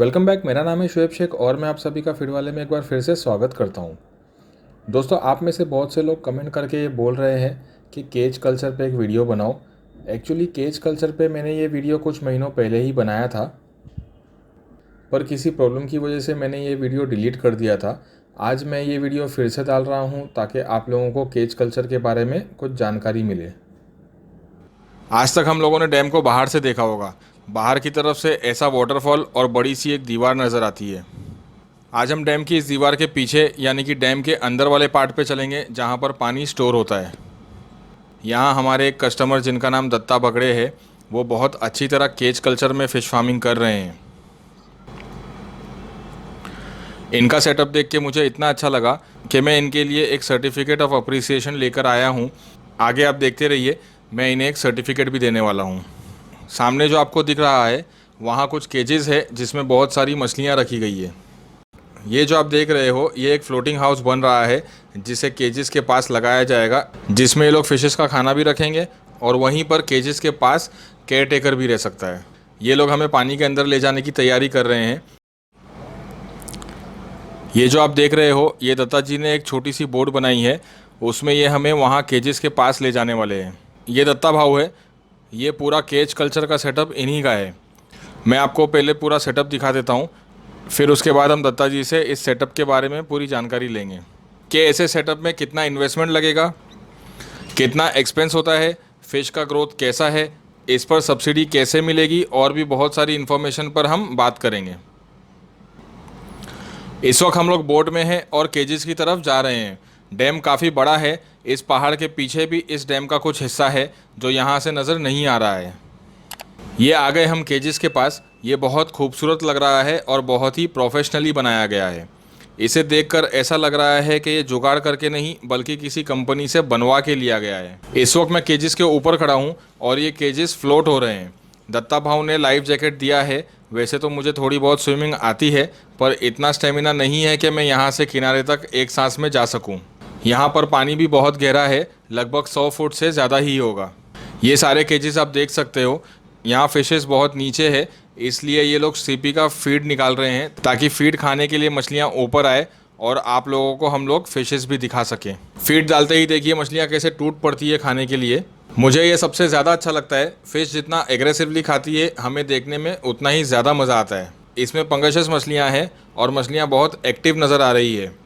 Welcome back. मेरा नाम है शुएब शेख और मैं आप सभी का फीड वाले में एक बार फिर से स्वागत करता हूं। दोस्तों, आप में से बहुत से लोग कमेंट करके ये बोल रहे हैं कि केज कल्चर पे एक वीडियो बनाओ। एक्चुअली केज कल्चर पे मैंने ये वीडियो कुछ महीनों पहले ही बनाया था, पर किसी प्रॉब्लम की वजह से मैंने ये वीडियो डिलीट कर दिया था। आज मैं ये वीडियो फिर से डाल रहा हूँ ताकि आप लोगों को केज कल्चर के बारे में कुछ जानकारी मिले। आज तक हम लोगों ने डैम को बाहर से देखा होगा। बाहर की तरफ से ऐसा वाटरफॉल और बड़ी सी एक दीवार नज़र आती है। आज हम डैम की इस दीवार के पीछे यानी कि डैम के अंदर वाले पार्ट पे चलेंगे जहाँ पर पानी स्टोर होता है। यहाँ हमारे एक कस्टमर जिनका नाम दत्ता बगड़े है, वो बहुत अच्छी तरह केज कल्चर में फ़िश फार्मिंग कर रहे हैं। इनका सेटअप देख के मुझे इतना अच्छा लगा कि मैं इनके लिए एक सर्टिफिकेट ऑफ अप्रिसिएशन लेकर आया हूँ। आगे आप देखते रहिए, मैं इन्हें एक सर्टिफिकेट भी देने वाला हूँ। सामने जो आपको दिख रहा है वहाँ कुछ केजेस है जिसमें बहुत सारी मछलियाँ रखी गई है। ये जो आप देख रहे हो ये एक फ्लोटिंग हाउस बन रहा है जिसे केजेस के पास लगाया जाएगा, जिसमें ये लोग फिशेस का खाना भी रखेंगे और वहीं पर केजेस के पास केयर टेकर भी रह सकता है। ये लोग हमें पानी के अंदर ले जाने की तैयारी कर रहे हैं। ये जो आप देख रहे हो ये दत्ता जी ने एक छोटी सी बोट बनाई है, उसमें ये हमें वहाँ केजेस के पास ले जाने वाले हैं। ये दत्ता भाऊ है। ये पूरा केज कल्चर का सेटअप इन्हीं का है। मैं आपको पहले पूरा सेटअप दिखा देता हूँ, फिर उसके बाद हम दत्ता जी से इस सेटअप के बारे में पूरी जानकारी लेंगे कि ऐसे सेटअप में कितना इन्वेस्टमेंट लगेगा, कितना एक्सपेंस होता है, फ़िश का ग्रोथ कैसा है, इस पर सब्सिडी कैसे मिलेगी और भी बहुत सारी इन्फॉर्मेशन पर हम बात करेंगे। इस वक्त हम लोग बोट में हैं और केजेस की तरफ जा रहे हैं। डैम काफ़ी बड़ा है। इस पहाड़ के पीछे भी इस डैम का कुछ हिस्सा है जो यहाँ से नज़र नहीं आ रहा है। ये आ गए हम केजेस के पास। ये बहुत खूबसूरत लग रहा है और बहुत ही प्रोफेशनली बनाया गया है। इसे देखकर ऐसा लग रहा है कि ये जुगाड़ करके नहीं बल्कि किसी कंपनी से बनवा के लिया गया है। इस वक्त मैं केजेस के ऊपर खड़ा हूँ और ये केजेस फ्लोट हो रहे हैं। दत्ता भाऊ ने लाइफ जैकेट दिया है। वैसे तो मुझे थोड़ी बहुत स्विमिंग आती है, पर इतना स्टेमिना नहीं है कि मैं यहाँ से किनारे तक एक सांस में जा सकूँ। यहाँ पर पानी भी बहुत गहरा है, लगभग 100 फुट से ज़्यादा ही होगा। ये सारे केजेस आप देख सकते हो। यहाँ फिशेस बहुत नीचे है, इसलिए ये लोग सीपी का फीड निकाल रहे हैं ताकि फीड खाने के लिए मछलियाँ ऊपर आए और आप लोगों को हम लोग फिशेस भी दिखा सकें। फीड डालते ही देखिए मछलियाँ कैसे टूट पड़ती है खाने के लिए। मुझे ये सबसे ज़्यादा अच्छा लगता है। फ़िश जितना एग्रेसिवली खाती है हमें देखने में उतना ही ज़्यादा मज़ा आता है। इसमें पंगशियस मछलियाँ हैं और मछलियाँ बहुत एक्टिव नज़र आ रही है।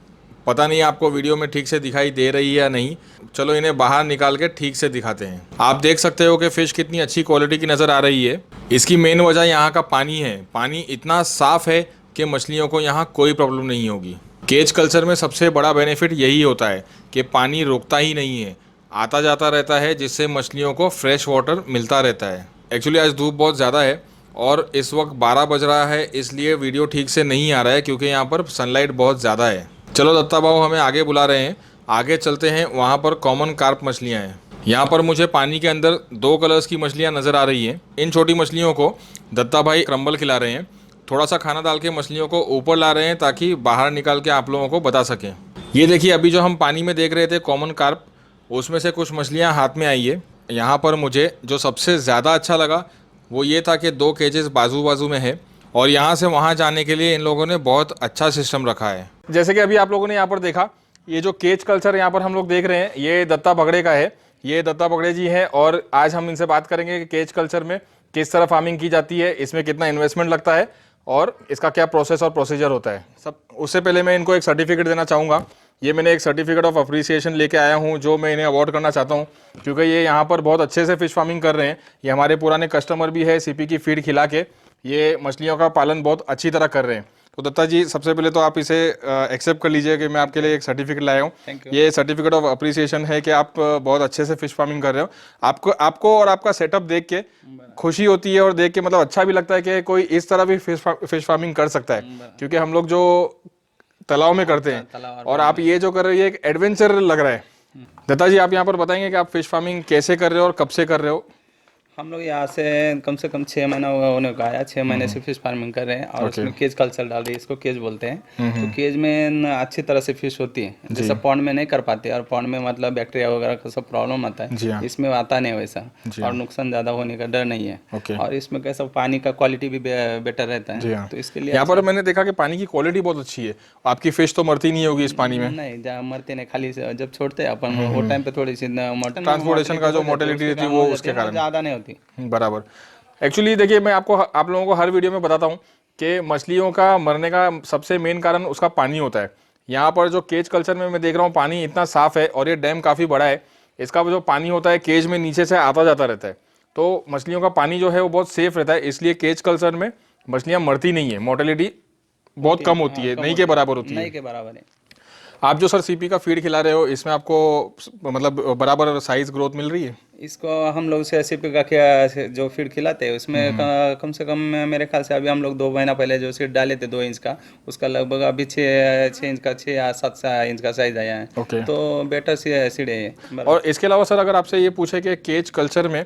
पता नहीं आपको वीडियो में ठीक से दिखाई दे रही है या नहीं। चलो इन्हें बाहर निकाल के ठीक से दिखाते हैं। आप देख सकते हो कि फ़िश कितनी अच्छी क्वालिटी की नज़र आ रही है। इसकी मेन वजह यहाँ का पानी है। पानी इतना साफ़ है कि मछलियों को यहाँ कोई प्रॉब्लम नहीं होगी। केज कल्चर में सबसे बड़ा बेनिफिट यही होता है कि पानी रुकता ही नहीं है, आता जाता रहता है, जिससे मछलियों को फ्रेश वाटर मिलता रहता है। एक्चुअली आज धूप बहुत ज़्यादा है और इस वक्त 12 बज रहा है, इसलिए वीडियो ठीक से नहीं आ रहा है क्योंकि यहाँ पर सनलाइट बहुत ज़्यादा है। चलो दत्ता भाऊ हमें आगे बुला रहे हैं, आगे चलते हैं। वहाँ पर कॉमन कार्प मछलियाँ हैं। यहाँ पर मुझे पानी के अंदर 2 कलर्स की मछलियाँ नज़र आ रही हैं। इन छोटी मछलियों को दत्ता भाई क्रम्बल खिला रहे हैं। थोड़ा सा खाना डाल के मछलियों को ऊपर ला रहे हैं ताकि बाहर निकाल के आप लोगों को बता सकें। ये देखिए, अभी जो हम पानी में देख रहे थे कॉमन कार्प, उसमें से कुछ मछलियाँ हाथ में आई है। यहाँ पर मुझे जो सबसे ज़्यादा अच्छा लगा वो ये था कि 2 केजेस बाजू बाजू में है और यहाँ से वहाँ जाने के लिए इन लोगों ने बहुत अच्छा सिस्टम रखा है। जैसे कि अभी आप लोगों ने यहाँ पर देखा, ये जो केज कल्चर यहाँ पर हम लोग देख रहे हैं ये दत्ता बगड़े का है। ये दत्ता बगड़े जी हैं और आज हम इनसे बात करेंगे कि केज कल्चर में किस तरह फार्मिंग की जाती है, इसमें कितना इन्वेस्टमेंट लगता है और इसका क्या प्रोसेस और प्रोसीजर होता है सब। उससे पहले मैं इनको एक सर्टिफिकेट देना चाहूँगा। ये मैंने एक सर्टिफिकेट ऑफ अप्रिसिएशन लेके आया हूँ जो मैं इन्हें अवार्ड करना चाहता हूँ क्योंकि ये यहाँ पर बहुत अच्छे से फ़िश फार्मिंग कर रहे हैं। ये हमारे पुराने कस्टमर भी है। सीपी की फीड खिला के ये मछलियों का पालन बहुत अच्छी तरह कर रहे हैं। तो दत्ता जी, सबसे पहले तो आप इसे एक्सेप्ट कर लीजिए कि मैं आपके लिए एक सर्टिफिकेट लाया हूँ। ये सर्टिफिकेट ऑफ अप्रिसिएशन है कि आप बहुत अच्छे से फ़िश फार्मिंग कर रहे हो। आपको और आपका सेटअप देख के खुशी होती है और देख के मतलब अच्छा भी लगता है कि कोई इस तरह भी फिश फार्मिंग कर सकता है, क्योंकि हम लोग जो तालाब में करते हैं और आप ये जो कर रहे हो ये एक एडवेंचर लग रहा है। दत्ता जी, आप यहाँ पर बताएंगे कि आप फिश फार्मिंग कैसे कर रहे हो और कब से कर रहे हो? हम लोग यहाँ से कम 6 महीना होने को आया। 6 महीने से फिश फार्मिंग कर रहे हैं और उसमें केज कल्चर डाल रहे हैं, इसको केज बोलते हैं। तो केज में अच्छी तरह से फिश होती है, जैसे पॉन्ड में नहीं कर पाते, और पॉन्ड में मतलब बैक्टीरिया वगैरह का सब प्रॉब्लम आता जी हाँ। है, इसमें आता नहीं वैसा, और नुकसान ज़्यादा होने का डर नहीं है। ओके। और इसमें कैसा पानी का क्वालिटी भी बेटर रहता जी है, हाँ। तो इसके लिए यहाँ पर मैंने देखा कि पानी की क्वालिटी बहुत अच्छी है, आपकी फिश तो मरती नहीं होगी इस पानी में? नहीं, जहाँ मरते नहीं, खाली जब छोड़ते हैं अपन वो टाइम पे थोड़ी सी ट्रांसपोर्टेशन का जो मोर्टेलिटी रहती है वो उसके कारण ज़्यादा नहीं होती। बराबर। एक्चुअली देखिए, मैं आप लोगों को हर वीडियो में बताता हूँ कि मछलियों का मरने का सबसे मेन कारण उसका पानी होता है। यहाँ पर जो केज कल्चर में मैं देख रहा हूँ पानी इतना साफ़ है और ये डैम काफ़ी बड़ा है, इसका जो पानी होता है केज में नीचे से आता जाता रहता है, तो मछलियों का पानी जो है वो बहुत सेफ रहता है, इसलिए केज कल्चर में मछलियाँ मरती नहीं है, मोर्टेलिटी बहुत कम होती है, नहीं के बराबर होती है। नहीं के बराबर है। आप जो सर सीपी का फीड खिला रहे हो, इसमें आपको मतलब बराबर साइज ग्रोथ मिल रही है? इसको हम लोग से सीपी का क्या जो फीड खिलाते हैं उसमें कम से कम मेरे ख्याल से अभी हम लोग 2 महीना पहले जो सीड डाले थे 2 इंच का, उसका लगभग अभी 6 इंच का 6 या 7 इंच का साइज आया है। ओके। तो बेटर सीड है ये। और इसके अलावा सर अगर आपसे ये पूछे कि केज कल्चर में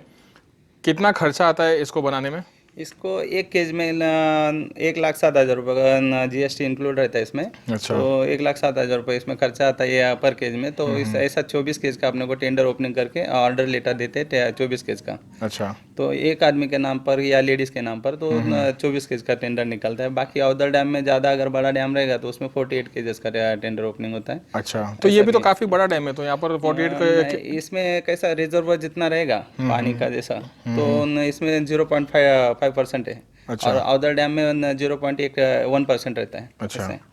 कितना खर्चा आता है इसको बनाने में? इसको एक केज में 1,07,000 रुपये का GST इंक्लूड रहता है इसमें। अच्छा। तो 1,07,000 रुपये इसमें खर्चा आता है पर केज में। तो इस ऐसा 24 केज का अपने को टेंडर ओपनिंग करके ऑर्डर लेटर देते हैं 24 केज का। अच्छा। तो एक आदमी के नाम पर या लेडीज़ के नाम पर तो 24 केज का टेंडर निकलता है। बाकी अदर डैम में ज़्यादा अगर बड़ा डैम रहेगा तो उसमें 48 केजेस का टेंडर ओपनिंग होता है। अच्छा, तो ये भी तो काफ़ी बड़ा डैम है, तो यहाँ पर 48 का इसमें कैसा रिजर्व जितना रहेगा पानी का जैसा, तो इसमें 0.5% है। अच्छा। और अदर डैम में 0.1% रहता है। अच्छा। ऐसे।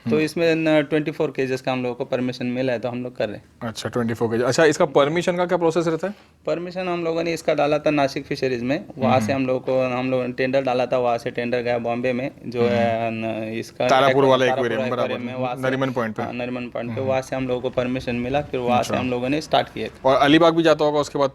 तो इसमें 24 केजेस का हम लोगों को परमिशन मिला है, तो हम लोग कर रहे हैं। अच्छा, 24 केजी। अच्छा, इसका परमिशन का क्या प्रोसेस रहता है? परमिशन हम लोगों ने इसका डाला था नासिक फिशरीज में, वहाँ से हम लोग ने टेंडर डाला था, वहाँ से टेंडर गया बॉम्बे में, जो है इसका तारापुर वाला एक्वेरियम, बराबर, नरीमन पॉइंट पे। नरीमन पॉइंट पे वहाँ से हम लोगों को परमिशन मिला, फिर वहाँ से हम लोगों ने स्टार्ट किए थे। और अलीबाग भी जाता होगा उसके बाद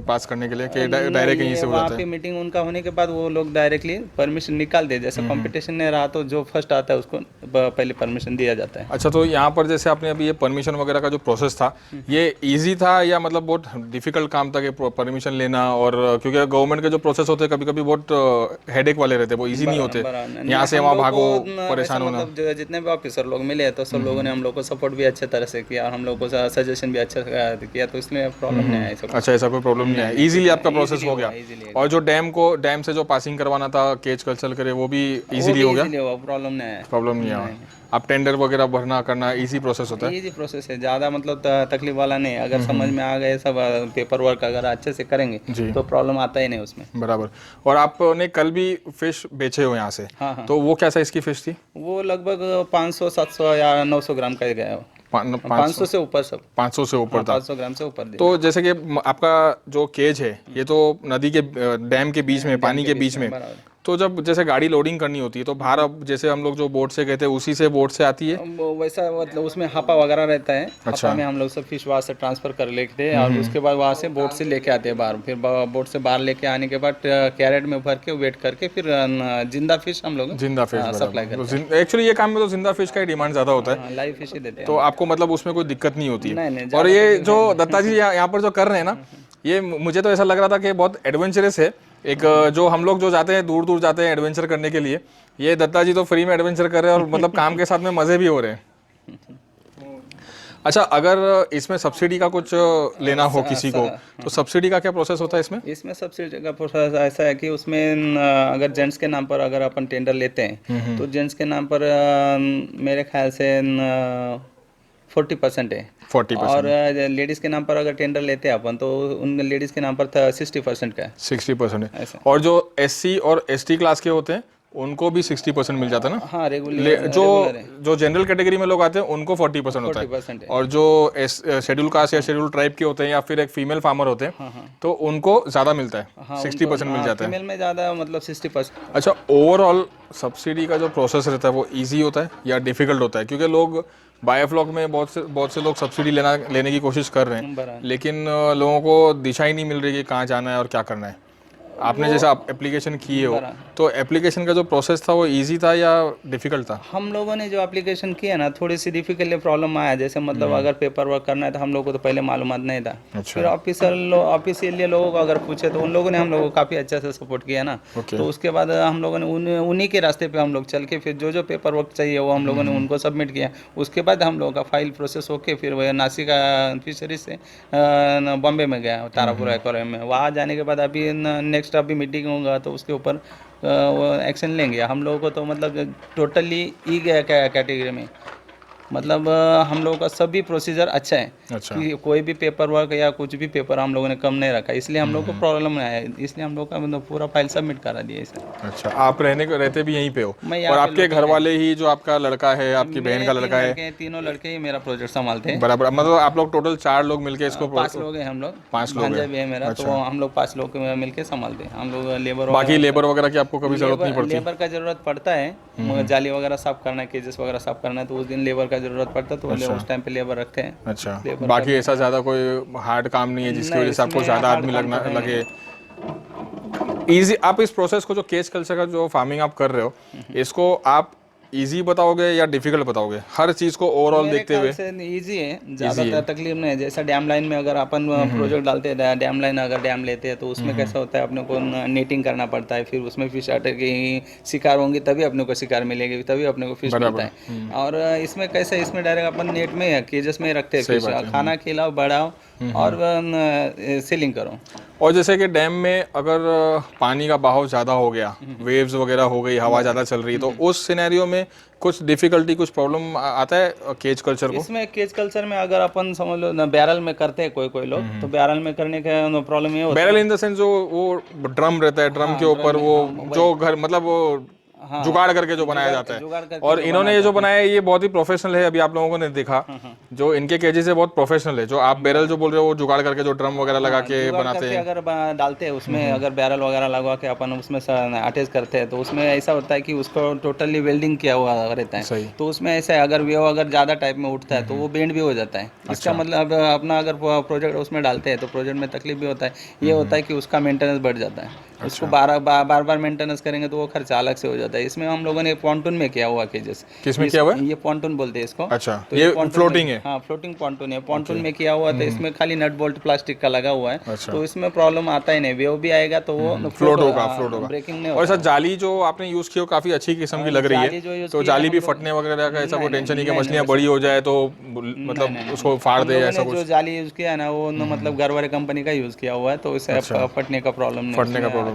पास करने के लिए कि डायरेक्ट यहीं से हो वहाँ जाता पे है? मीटिंग उनका होने के बाद वो लोग डायरेक्टली परमिशन निकाल दे, जैसे कंपटीशन नहीं रहा तो जो फर्स्ट आता है उसको पहले परमिशन दिया जाता है। अच्छा, तो यहाँ पर जैसे आपने अभी ये परमिशन वगैरह का जो प्रोसेस था, ये इजी था या मतलब बहुत डिफिकल्ट काम था कि परमिशन लेना? और क्योंकि गवर्नमेंट के जो प्रोसेस होते हैं कभी कभी बहुत हेडेक वाले रहते हैं, वो इजी नहीं होते, यहाँ से वहाँ भागो, परेशान होना। मतलब जितने भी ऑफिसर लोग मिले तो सब लोगों ने हम लोग को सपोर्ट भी अच्छे तरह से किया, हम लोग को सजेशन भी अच्छा किया, तो इसलिए प्रॉब्लम नहीं आया। अच्छा, ऐसा कोई प्रॉब्लम नहीं है, इजीली आपका प्रोसेस हो गया। और जो डैम से जो पासिंग करवाना था केज कल्चर करे, वो भी इजीली हो गया? प्रॉब्लम नहीं आया। प्रॉब्लम नहीं आया। आप टेंडर वगैरह भरना करना इजी प्रोसेस होता है? इजी प्रोसेस है, ज़्यादा मतलब तकलीफ वाला नहीं। अगर समझ में आ गए सब पेपर वर्क अगर अच्छे से करेंगे तो प्रॉब्लम आता ही नहीं उसमें। बराबर। और आपने कल भी फिश बेचे हो यहाँ से? हाँ। तो वो क्या साइज की फिश थी? वो लगभग 500, 700 या 900 ग्राम का गया। 500 से ऊपर, सब 500 से ऊपर था। 500 ग्राम से ऊपर। तो जैसे कि आपका जो केज है ये तो नदी के डैम के बीच में, पानी के बीच में, तो जब जैसे गाड़ी लोडिंग करनी होती है तो बाहर, अब जैसे हम लोग जो बोट से गए थे उसी से बोट से आती है वैसा, मतलब उसमें हापा वगैरह रहता है। अच्छा। हापा में हम लोग सब फिश वहाँ से ट्रांसफर कर लेते हैं और उसके बाद वहाँ से बोट से लेके आते हैं बाहर। फिर बोट से बाहर लेके आने के बाद कैरेट में भर के वेट करके फिर जिंदा फिश हम लोग सप्लाई करते हैं। एक्चुअली ये काम में तो जिंदा फिश का ही डिमांड ज़्यादा होता है, लाइव फिश ही देते हैं, तो आपको मतलब उसमें कोई दिक्कत नहीं होती है। नहीं, और ये जो दत्ता जी यहाँ पर जो कर रहे हैं ना, ये मुझे तो ऐसा लग रहा था कि बहुत एडवेंचरस है। एक जो हम लोग जो जाते हैं दूर दूर जाते हैं एडवेंचर करने के लिए, ये दत्ता जी तो फ्री में एडवेंचर कर रहे हैं और मतलब काम के साथ में मज़े भी हो रहे हैं। अच्छा, अगर इसमें सब्सिडी का कुछ लेना हो किसी को, तो सब्सिडी का क्या प्रोसेस होता है इसमें? इसमें सब्सिडी का प्रोसेस ऐसा है कि उसमें अगर जेंट्स के नाम पर अगर अपन टेंडर लेते हैं तो जेंट्स के नाम पर मेरे ख्याल से 40% है। 40%। और लेडीज़ के नाम पर अगर टेंडर लेते हैं अपन तो उन लेडीज़ के नाम पर 60% का है। 60% है। और जो SC और ST क्लास के होते हैं उनको भी 60% मिल जाता है ना? हाँ, रेगुलर। जो जनरल कैटेगरी में लोग आते हैं उनको 40% होता है। 40% है। और जो शेड्यूल कास्ट या शेड्यूल ट्राइब के होते हैं या फिर एक फीमेल फार्मर होते हैं तो उनको ज़्यादा मिलता है, 60% मिल जाता है। फीमेल में ज़्यादा, मतलब 60%। अच्छा, ओवरऑल सब्सिडी का जो प्रोसेस रहता है वो ईजी होता है या डिफिकल्ट होता है? क्योंकि लोग बायोफ्लॉक में बहुत से लोग सब्सिडी लेने की कोशिश कर रहे हैं, लेकिन लोगों को दिशा ही नहीं मिल रही कि कहाँ जाना है और क्या करना है। आपने जैसा आप एप्लीकेशन किए हो, तो एप्लीकेशन का जो प्रोसेस था वो इजी था या डिफिकल्ट था? हम लोगों ने जो एप्लीकेशन किया ना, थोड़ी सी डिफिकल्ट प्रॉब्लम आया। जैसे मतलब अगर पेपर वर्क करना है तो हम लोगों को तो पहले मालूमात नहीं था। अच्छा। फिर ऑफिशियली लोगों को अगर पूछे तो उन लोगों ने हम लोगों को काफ़ी अच्छे से सपोर्ट किया ना। ओके। तो उसके बाद हम लोगों ने उन्हीं के रास्ते पे हम लोग चल के फिर जो जो पेपर वर्क चाहिए वो हम लोगों ने उनको सबमिट किया। उसके बाद हम लोगों का फाइल प्रोसेस होके फिर वह नासिक फिशरीज से बॉम्बे में गया, तारापुर एक्वेरियम में। वहाँ जाने के बाद अभी नेक्स्ट अभी मीटिंग होगा तो उसके ऊपर वो एक्शन लेंगे हम लोगों को। तो मतलब टोटली ई गया कैटेगरी में, मतलब हम लोगों का सभी प्रोसीजर अच्छा है अच्छा। कि कोई भी पेपर वर्क या कुछ भी पेपर हम लोगों ने कम नहीं रखा, इसलिए हम लोग को प्रॉब्लम नहीं आया। इसलिए हम लोग का मतलब पूरा फाइल सबमिट करा दिया इसे। अच्छा, आप रहते भी यहीं पे हो, मैं और यहाँ पे आपके घर वाले ही, जो आपका लड़का है, आपकी बहन का लड़का है? तीनों लड़के ही मेरा प्रोजेक्ट संभालते हैं। बराबर, मतलब आप लोग टोटल 4 लोग मिलके इसको 5 लोग हैं हम लोग, 5 लोग भांजा हैं। भी है मेरा। तो हम लोग 5 लोग मिलके संभालते हैं। हम लोग लेबर बाकी लेबर वगैरह की आपको कभी जरूरत नहीं पड़ती? लेबर का जरूरत पड़ता है, मगर जाली वगैरह साफ करना है, केजेस वगैरह साफ करना है, तो उस दिन लेबर का जरूरत पड़ता है, तो उस टाइम पे लेबर रखते हैं। अच्छा, बाकी ऐसा ज़्यादा कोई हार्ड काम नहीं है जिसकी वजह से आपको ज़्यादा आदमी लगना लगे? इजी, आप इस प्रोसेस को, जो केज कल्चर का जो फार्मिंग आप कर रहे हो, इसको आप इजी बताओगे या डिफिकल्ट बताओगे, हर चीज़ को ओवरऑल देखते हुए? इजी है, ज़्यादातर तकलीफ नहीं है। जैसा डैम लाइन में अगर अपन प्रोजेक्ट डालते हैं, डैम लाइन अगर डैम लेते हैं तो उसमें कैसा होता है, अपने को नेटिंग करना पड़ता है, फिर उसमें फिश आटे की शिकार होंगी तभी अपने को शिकार मिलेगी, तभी अपने को फिश मिलता है। और इसमें कैसा, इसमें डायरेक्ट अपन नेट में केजेस में रखते हैं फिश, खाना खिलाओ, बढ़ाओ और सेलिंग करो। और जैसे कि डैम में अगर पानी का बहाव ज़्यादा हो गया, वेव्स वगैरह हो गई, हवा ज़्यादा चल रही है, तो उस सिनेरियो में कुछ डिफिकल्टी, कुछ प्रॉब्लम आता है केज कल्चर को? इसमें केज कल्चर में अगर अपन समझ लो ना, बैरल में करते हैं कोई लोग, तो बैरल में करने का प्रॉब्लम ये होता है, बैरल इन द सेंस जो वो ड्रम रहता है, ड्रम के ऊपर वो जो घर, मतलब वो जुगाड़ करके जो बनाया जाता है। और इन्होंने ये जो बनाया है ये बहुत ही प्रोफेशनल है। अभी आप लोगों ने देखा, जो इनके केजेस है बहुत प्रोफेशनल है। जो आप बैरल जो बोल रहे हो, वो जुगाड़ करके जो ड्रम वगैरह लगा के बनाते हैं, अगर डालते हैं उसमें, अगर बैरल वगैरह लगवा के अपन उसमें अटैच करते हैं, तो उसमें ऐसा होता है कि उसको टोटली वेल्डिंग किया हुआ रहता है। तो उसमें ऐसा है, अगर वेव अगर ज़्यादा टाइप में उठता है तो वो बेंड भी हो जाता है। इसका मतलब अपना अगर प्रोजेक्ट उसमें डालते हैं तो प्रोजेक्ट में तकलीफ भी होता है। ये होता है कि उसका मेंटेनेंस बढ़ जाता है। उसको बार मेंटेनेंस करेंगे तो वो खर्चा अलग से हो जाता है। इसमें हम लोगों ने पॉन्टून में किया हुआ केजेस। किसमें किया हुआ है? ये पॉन्टून बोलते हैं इसको। अच्छा, तो ये फ्लोटिंग है? हाँ, फ्लोटिंग पॉन्टून है। पॉन्टून में किया हुआ, तो इसमें खाली नट बोल्ट प्लास्टिक का लगा हुआ है, तो इसमें प्रॉब्लम आता ही नहीं। वेव भी आएगा तो वो फ्लोट होगा, ब्रेकिंग नहीं। और सर जाली जो आपने यूज की हो काफी अच्छी किस्म की लग रही है, तो जाली भी फटने वगैरह का ऐसा कोई टेंशन नहीं कि मछलियां बड़ी हो जाए तो मतलब उसको फाड़ दे, ऐसा कुछ? जो जाली यूज किया है ना, वो मतलब घर वाले कंपनी का यूज किया हुआ है, तो इससे फटने का प्रॉब्लम नहीं।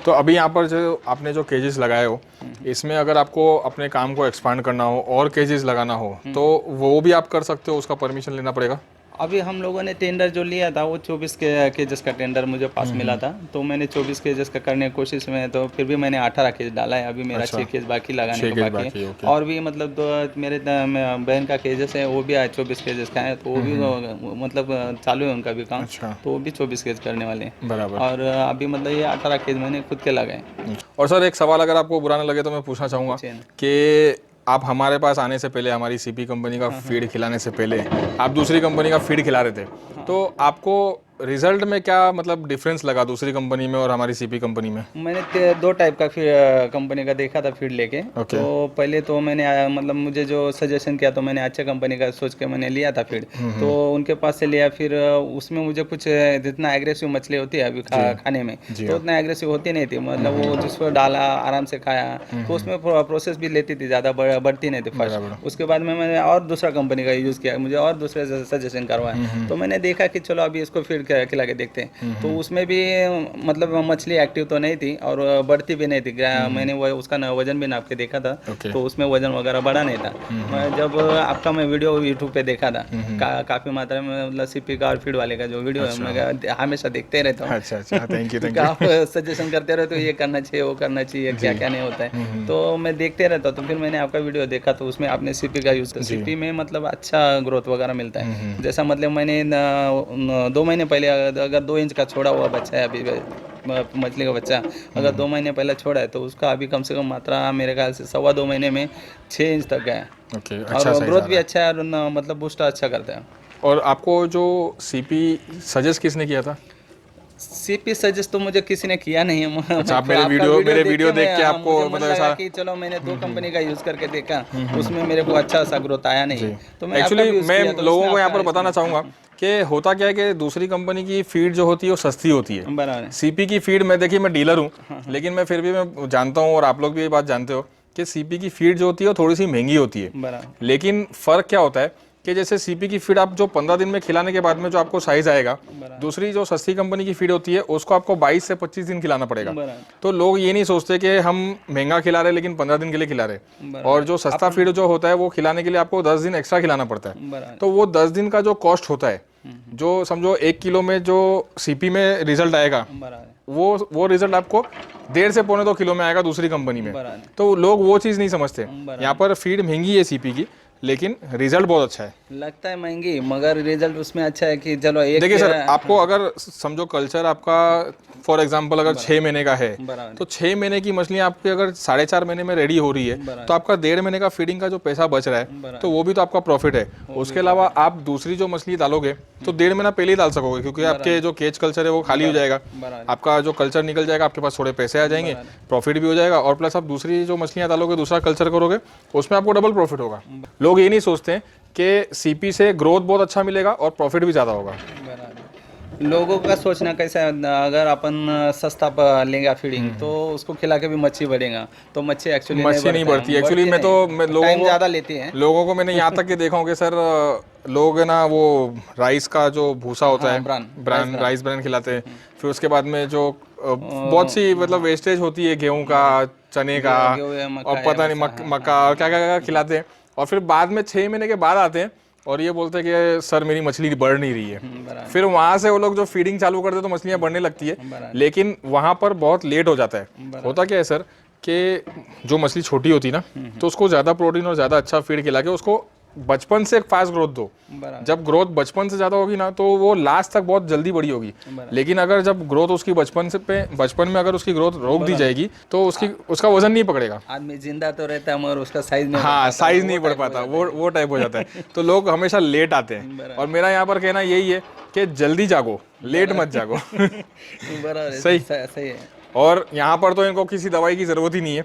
तो अभी यहाँ पर जो आपने जो केजेस लगाए हो, इसमें अगर आपको अपने काम को एक्सपांड करना हो और केजेस लगाना हो, तो वो भी आप कर सकते हो? उसका परमिशन लेना पड़ेगा? अभी हम लोगों ने टेंडर जो लिया था वो 24 केजेस का टेंडर मुझे पास मिला था, तो मैंने 24 केजेस का करने की कोशिश में, तो फिर भी मैंने 18 केज डाला है। अभी मेरा 6 केज बाकी लगाने का बाकी है। और भी मतलब मेरे बहन का केजेस है, वो भी 24 केजेस का है, तो वो भी मतलब चालू है उनका भी काम। तो वो भी 24 केज करने वाले हैं। बराबर। और अभी मतलब ये 18 केज मैंने खुद के लगाए। और सर एक सवाल अगर आपको बुरा ना लगे तो मैं पूछना चाहूँगा कि आप हमारे पास आने से पहले, हमारी सीपी कंपनी का फीड खिलाने से पहले आप दूसरी कंपनी का फीड खिला रहे थे, तो आपको रिजल्ट में क्या मतलब डिफरेंस लगा दूसरी कंपनी में और हमारी सीपी कंपनी में? मैंने 2 टाइप का कंपनी का देखा था फीड लेके। तो पहले तो मैंने मतलब मुझे जो सजेशन किया, तो मैंने अच्छे कंपनी का सोच के मैंने लिया था फीड, तो उनके पास से लिया। फिर उसमें मुझे कुछ जितना एग्रेसिव मछली होती है अभी खाने में, तो उतना एग्रेसिव होती नहीं थी। मतलब वो जिसको डाला आराम से खाया, तो उसमें प्रोसेस भी लेती थी, ज़्यादा बढ़ती नहीं थी फर्स्ट। उसके बाद में मैंने और दूसरा कंपनी का यूज़ किया, मुझे और दूसरे सजेशन करवाया, तो मैंने देखा कि चलो अभी इसको फीड खिला के देखते हैं। तो उसमें भी मतलब मछली एक्टिव तो नहीं थी और बढ़ती भी नहीं थी। मैंने वो उसका वजन भी नाप के देखा था, तो उसमें वजन वगैरह बढ़ा नहीं था। मैं जब आपका मैं वीडियो यूट्यूब पे देखा था, काफ़ी मात्रा में मतलब सीपी का और फीड वाले का जो वीडियो है, मैं हमेशा देखते रहता हूँ। अच्छा, थैंक यू। आप सजेशन करते रहते हो, ये करना चाहिए, वो करना चाहिए, क्या क्या नहीं होता है, तो मैं देखते रहता हूँ। तो फिर मैंने आपका वीडियो देखा, तो उसमें आपने सीपी का यूज़ किया। सीपी में मतलब अच्छा ग्रोथ वगैरह मिलता है। जैसा मतलब मैंने 2 महीने पहले अगर 2 इंच का छोड़ा हुआ बच्चा है, अभी मछली का बच्चा अगर 2 महीने पहले छोड़ा है, तो उसका अभी कम से कम मात्रा मेरे ख्याल से 2.25 महीने में 6 इंच तक गया है। और ग्रोथ भी अच्छा है और मतलब बूस्ट अच्छा करता है। और आपको जो सीपी सजेस्ट किसने किया था? सीपी सजेस्ट तो मुझे किसी ने किया नहीं है। अच्छा, आप आपका मेरे वीडियो देख के मैं- आपको मुझे मन मतलब लगा ऐसा कि चलो मैंने 2 कंपनी का यूज़ करके देखा, उसमें मेरे को अच्छा सा ग्रोथ आया नहीं, तो मैं आपका एक्चुअली भी यूज़ मैं किया, तो लोगों उसमें को यहाँ आपका पर बताना चाहूँगा कि होता क्या है कि दूसरी कंपनी की फीड जो होती है वो सस्ती होती है। बराबर है। सीपी की फीड, मैं देखिए मैं डीलर हूँ, लेकिन मैं फिर भी मैं जानता हूँ और आप लोग भी ये बात जानते हो कि सीपी की फीड जो होती है वो थोड़ी सी महंगी होती है। बराबर। लेकिन फ़र्क क्या होता है कि जैसे सीपी की फीड आप जो 15 दिन में खिलाने के बाद में जो आपको साइज़ आएगा, दूसरी जो सस्ती कंपनी की फीड होती है उसको आपको 22 से 25 दिन खिलाना पड़ेगा। बराबर। तो लोग ये नहीं सोचते कि हम महंगा खिला रहे लेकिन 15 दिन के लिए खिला रहे, और जो सस्ता फीड जो होता है वो खिलाने के लिए आपको 10 दिन एक्स्ट्रा खिलाना पड़ता है। बराबर। तो वो 10 दिन का जो कॉस्ट होता है, जो समझो 1 किलो में जो सीपी में रिजल्ट आएगा, बराबर। वो रिजल्ट आपको 1.5 से 1.25 किलो में आएगा दूसरी कंपनी में। बराबर। तो लोग वो चीज़ नहीं समझते। यहाँ पर फीड महंगी है सीपी की, लेकिन रिजल्ट बहुत अच्छा है। लगता है महंगी, मगर रिजल्ट उसमें अच्छा है कि चलो एक देखिए सर, आपको अगर समझो कल्चर आपका फॉर एग्जांपल अगर 6 महीने का है, बराबर। तो 6 महीने की मछलियाँ आपकी अगर 4.5 महीने में रेडी हो रही है, तो आपका 1.5 महीने का फीडिंग का जो पैसा बच रहा है, तो वो भी तो आपका प्रॉफिट है। उसके अलावा आप दूसरी जो मछली डालोगे तो 1.5 महीना पहले ही डाल सकोगे, क्योंकि आपके जो केज कल्चर है वो खाली हो जाएगा, आपका जो कल्चर निकल जाएगा, आपके पास थोड़े पैसे आ जाएंगे, प्रॉफिट भी हो जाएगा, और प्लस आप दूसरी जो मछलियाँ डालोगे, दूसरा कल्चर करोगे, उसमें आपको डबल प्रॉफिट होगा। लोग ये नहीं सोचते कि सीपी से ग्रोथ बहुत अच्छा मिलेगा और प्रॉफिट भी ज़्यादा होगा। लोगों का सोचना कैसा है, अगर अपन सस्ता लेंगे फीडिंग तो उसको खिला के भी मच्छी बढ़ेगा, तो मच्छी एक्चुअली नहीं बढ़ती। एक्चुअली मैं लोगों को ज़्यादा लेती है। लोगों को मैंने यहाँ तक कि देखा हूँ कि सर लोग है ना वो राइस का जो भूसा होता है, राइस ब्रान खिलाते हैं, फिर उसके बाद में जो बहुत सी मतलब वेस्टेज होती है गेहूं का, चने का, और पता नहीं मक्का और क्या क्या खिलाते हैं, और फिर बाद में 6 महीने के बाद आते हैं और ये बोलते हैं कि सर मेरी मछली बढ़ नहीं रही है। फिर वहाँ से वो लोग जो फीडिंग चालू करते हैं तो मछलियाँ बढ़ने लगती है, लेकिन वहाँ पर बहुत लेट हो जाता है। होता क्या है सर कि जो मछली छोटी होती है ना, तो उसको ज़्यादा प्रोटीन और ज़्यादा अच्छा फीड खिला के उसको बचपन से फास्ट ग्रोथ दो। जब ग्रोथ बचपन से ज़्यादा होगी ना, तो वो लास्ट तक बहुत जल्दी बड़ी होगी। लेकिन अगर जब ग्रोथ उसकी बचपन में अगर उसकी ग्रोथ रोक दी जाएगी तो उसका वजन नहीं पकड़ेगा। आदमी जिंदा तो रहता है मगर उसका साइज नहीं, हाँ, साइज नहीं बढ़ पाता, वो टाइप हो जाता है। तो लोग हमेशा लेट आते हैं, और मेरा यहाँ पर कहना यही है कि जल्दी जागो, लेट मत जागो। सही है। और यहाँ पर तो इनको किसी दवाई की ज़रूरत ही नहीं है।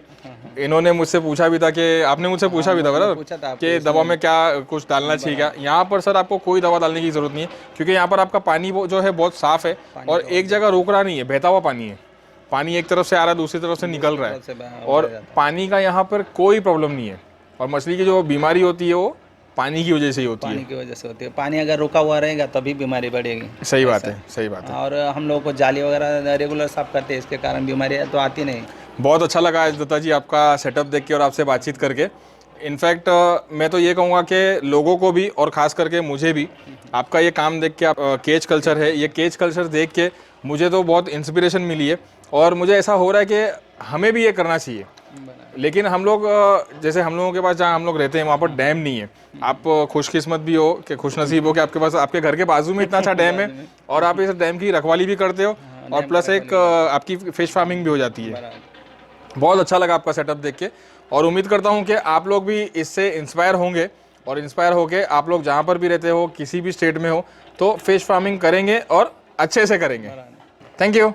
इन्होंने मुझसे पूछा भी था कि आपने मुझसे पूछा भी था बराबर कि दवा में क्या कुछ डालना चाहिए क्या। यहाँ पर सर आपको कोई दवा डालने की ज़रूरत नहीं है, क्योंकि यहाँ पर आपका पानी जो है बहुत साफ़ है, और एक जगह रुक रहा नहीं है, बहता हुआ पानी है। पानी एक तरफ से आ रहा है, दूसरी तरफ से निकल रहा है, और पानी का यहाँ पर कोई प्रॉब्लम नहीं है। और मछली की जो बीमारी होती है वो पानी की वजह से ही होती है। पानी की वजह से होती है। पानी अगर रुका हुआ रहेगा तभी बीमारी बढ़ेगी। सही बात है, सही बात है। और हम लोगों को जाली वगैरह रेगुलर साफ करते हैं, इसके कारण बीमारी तो आती नहीं। बहुत अच्छा लगा आज दत्ता जी आपका सेटअप देख के और आपसे बातचीत करके। इनफैक्ट मैं तो ये कहूँगा कि लोगों को भी और ख़ास करके मुझे भी आपका ये काम देख के, केज कल्चर है, ये केज कल्चर देख के मुझे तो बहुत इंस्पिरेशन मिली है, और मुझे ऐसा हो रहा है कि हमें भी ये करना चाहिए। लेकिन हम लोग जैसे हम लोगों के पास जहाँ हम लोग रहते हैं वहाँ पर डैम नहीं है। आप खुशकिस्मत भी हो कि खुशनसीब हो कि आपके पास आपके घर के बाजू में इतना अच्छा डैम है, और आप इस डैम की रखवाली भी करते हो, और प्लस एक आपकी फिश फार्मिंग भी हो जाती है। बहुत अच्छा लगा आपका सेटअप देख के, और उम्मीद करता हूँ कि आप लोग भी इससे इंस्पायर होंगे, और इंस्पायर होके आप लोग जहाँ पर भी रहते हो, किसी भी स्टेट में हो, तो फिश फार्मिंग करेंगे और अच्छे से करेंगे। Thank you.